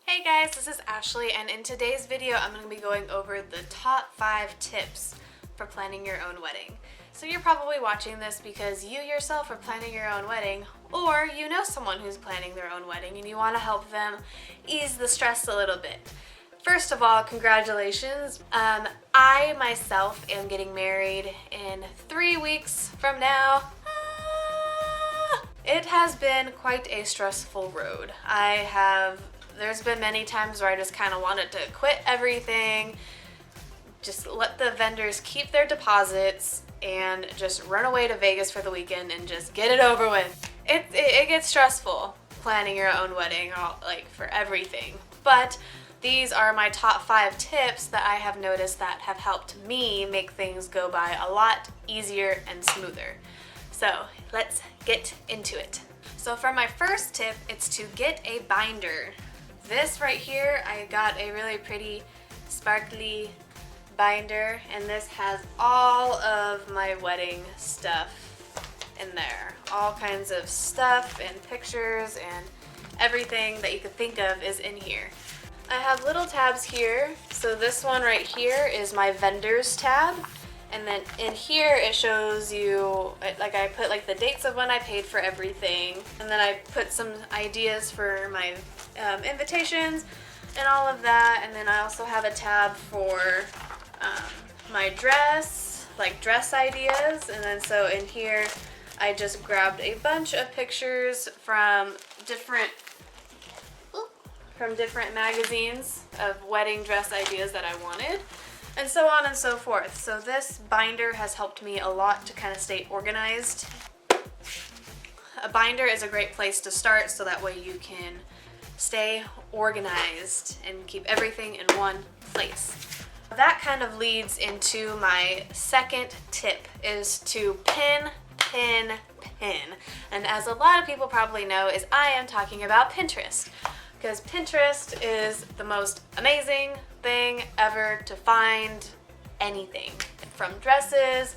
Hey guys, this is Ashley, and in today's video I'm going to be going over the top 5 tips for planning your own wedding. So you're probably watching this because you yourself are planning your own wedding, or you know someone who's planning their own wedding and you want to help them ease the stress a little bit. First of all, congratulations. I myself am getting married in 3 weeks from now. It has been quite a stressful road. There's been many times where I just kind of wanted to quit everything, just let the vendors keep their deposits and just run away to Vegas for the weekend and just get it over with. It gets stressful planning your own wedding, for everything. But these are my top 5 tips that I have noticed that have helped me make things go by a lot easier and smoother. So let's get into it. So for my first tip, it's to get a binder. This right here, I got a really pretty sparkly binder, and this has all of my wedding stuff in there. All kinds of stuff and pictures and everything that you could think of is in here. I have little tabs here. So this one right here is my vendors tab. And then in here it shows you, I put the dates of when I paid for everything, and then I put some ideas for my invitations and all of that. And then I also have a tab for my dress ideas. And then so in here I just grabbed a bunch of pictures from different magazines of wedding dress ideas that I wanted, and so on and so forth. So this binder has helped me a lot to kind of stay organized. A binder is a great place to start, so that way you can stay organized and keep everything in one place. That kind of leads into my second tip, is to pin. And as a lot of people probably know, is I am talking about Pinterest. Because Pinterest is the most amazing thing ever to find anything. From dresses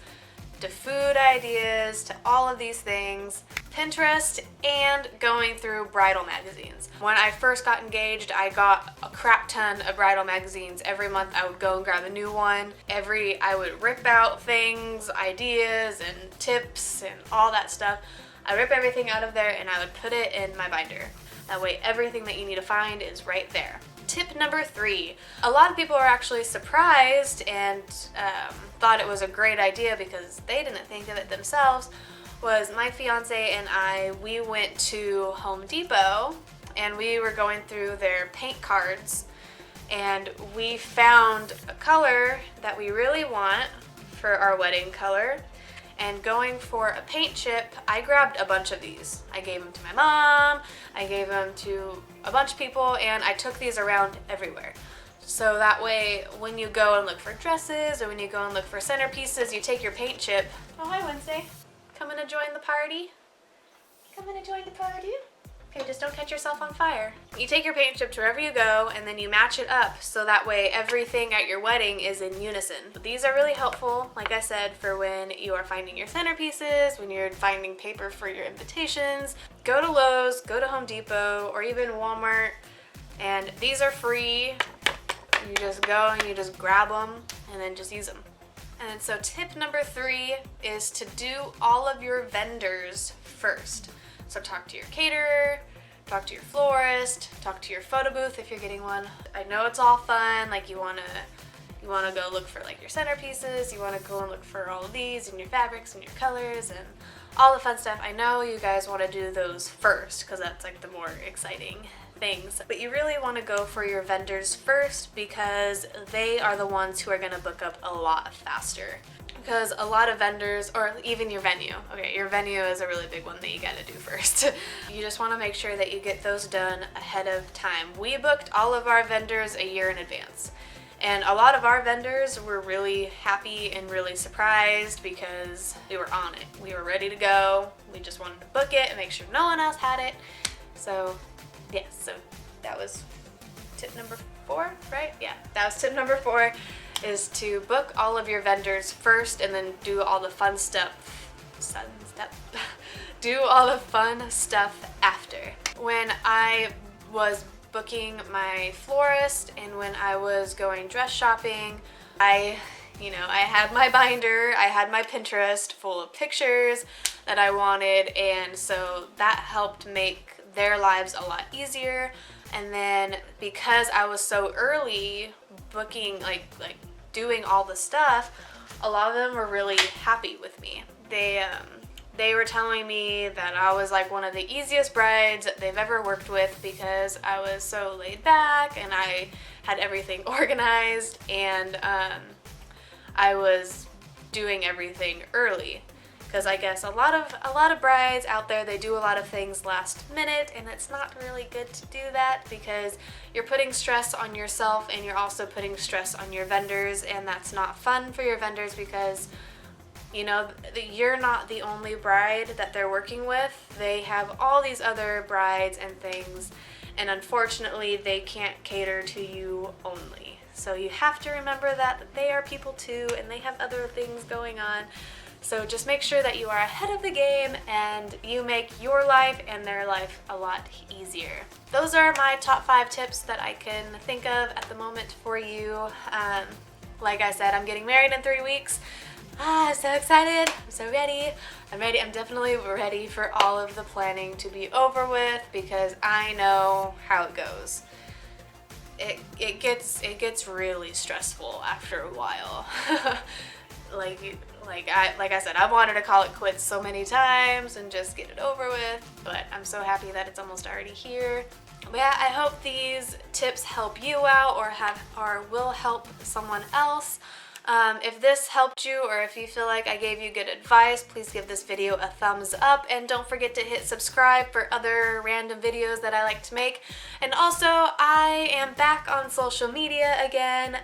to food ideas to all of these things. Pinterest and going through bridal magazines. When I first got engaged, I got a crap ton of bridal magazines. Every month I would go and grab a new one. I would rip out things, ideas and tips and all that stuff. I rip everything out of there and I would put it in my binder. That way everything that you need to find is right there. Tip number 3. A lot of people are actually surprised and thought it was a great idea because they didn't think of it themselves, was my fiance and we went to Home Depot and we were going through their paint cards, and we found a color that we really want for our wedding color. And going for a paint chip, I grabbed a bunch of these. I gave them to my mom, I gave them to a bunch of people, and I took these around everywhere. So that way, when you go and look for dresses or when you go and look for centerpieces, you take your paint chip. Oh, hi Wednesday. Coming to join the party? Coming to join the party? Okay, just don't catch yourself on fire. You take your paint chip to wherever you go, and then you match it up so that way everything at your wedding is in unison. These are really helpful, like I said, for when you are finding your centerpieces, when you're finding paper for your invitations. Go to Lowe's, go to Home Depot, or even Walmart, and these are free. You just go and you just grab them and then just use them. And so tip number 3 is to do all of your vendors first. So talk to your caterer, talk to your florist, talk to your photo booth if you're getting one. I know it's all fun, you wanna go look for your centerpieces, you wanna go and look for all of these and your fabrics and your colors and all the fun stuff. I know you guys wanna do those first because that's the more exciting things. But you really wanna go for your vendors first because they are the ones who are gonna book up a lot faster. Because a lot of vendors, or even your venue, okay, your venue is a really big one that you gotta do first. You just wanna make sure that you get those done ahead of time. We booked all of our vendors a year in advance. And a lot of our vendors were really happy and really surprised because we were on it. We were ready to go. We just wanted to book it and make sure no one else had it. So, yeah, so that was tip number 4, right? Yeah, that was tip number 4. Is to book all of your vendors first and then do all the fun stuff. Do all the fun stuff after. When I was booking my florist and when I was going dress shopping, I had my binder, I had my Pinterest full of pictures that I wanted, and so that helped make their lives a lot easier. And then because I was so early booking, like doing all the stuff, a lot of them were really happy with me. They were telling me that I was like one of the easiest brides that they've ever worked with because I was so laid back and I had everything organized, and I was doing everything early. Because I guess a lot of brides out there, they do a lot of things last minute, and it's not really good to do that because you're putting stress on yourself and you're also putting stress on your vendors, and that's not fun for your vendors because you're not the only bride that they're working with. They have all these other brides and things, and unfortunately they can't cater to you only. So you have to remember that they are people too, and they have other things going on. So just make sure that you are ahead of the game and you make your life and their life a lot easier. Those are my top 5 tips that I can think of at the moment for you. Like I said, I'm getting married in 3 weeks. I'm so excited. I'm so ready. I'm definitely ready for all of the planning to be over with because I know how it goes. It gets really stressful after a while. Like I said, I've wanted to call it quits so many times and just get it over with, but I'm so happy that it's almost already here. But yeah, I hope these tips help you out or will help someone else. If this helped you or if you feel like I gave you good advice, please give this video a thumbs up and don't forget to hit subscribe for other random videos that I like to make. And also, I am back on social media again.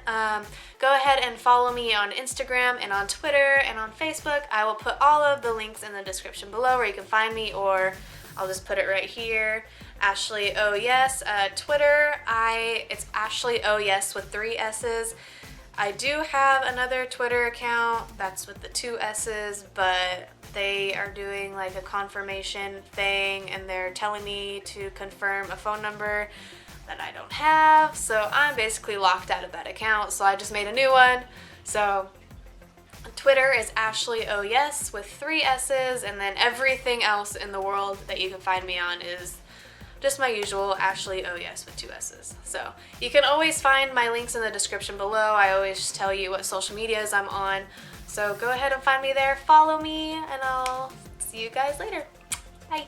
Go ahead and follow me on Instagram and on Twitter and on Facebook. I will put all of the links in the description below where you can find me, or I'll just put it right here. Ashley Oh Yes. Twitter, it's Ashley Oh Yes with 3 S's. I do have another Twitter account that's with the 2 S's, but they are doing like a confirmation thing and they're telling me to confirm a phone number that I don't have, so I'm basically locked out of that account, so I just made a new one. So Twitter is Ashley Oh Yes with 3 S's, and then everything else in the world that you can find me on is just my usual Ashley Oh Yes with 2 S's. So you can always find my links in the description below. I always tell you what social medias I'm on. So go ahead and find me there, follow me, and I'll see you guys later. Bye.